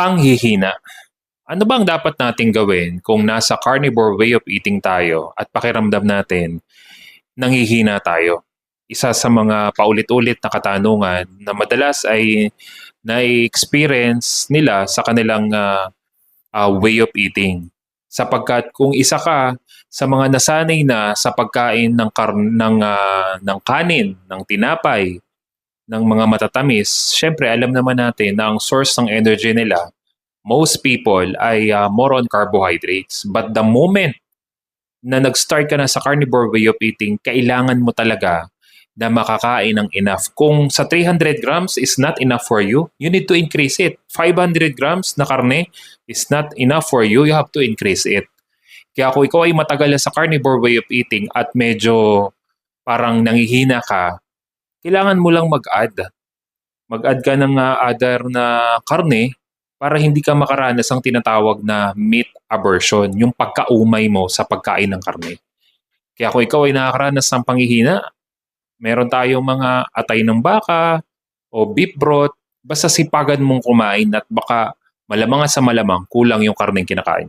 Panghihina. Ano bang dapat nating gawin kung nasa carnivore way of eating tayo at pakiramdam natin nanghihina tayo? Isa sa mga paulit-ulit na katanungan na madalas ay na-experience nila sa kanilang way of eating. Sapagkat kung isa ka sa mga nasanay na sa pagkain ng kanin, ng tinapay, ng mga matatamis, syempre alam naman natin na ang source ng energy nila, most people ay more on carbohydrates. But the moment na nag-start ka na sa carnivore way of eating, kailangan mo talaga na makakain ng enough. Kung sa 300 grams is not enough for you, you need to increase it. 500 grams na karne is not enough for you, you have to increase it. Kaya kung ikaw ay matagal na sa carnivore way of eating at medyo parang nangihina ka, kailangan mo lang mag-add. Mag-add ka ng other na karne para hindi ka makaranas ng tinatawag na meat aversion, yung pagkaumay mo sa pagkain ng karne. Kaya kung ikaw ay nakakaranas ng panghihina, meron tayong mga atay ng baka o beef broth, basta sipagan mong kumain at baka malamang sa malamang kulang yung karneng kinakain mo.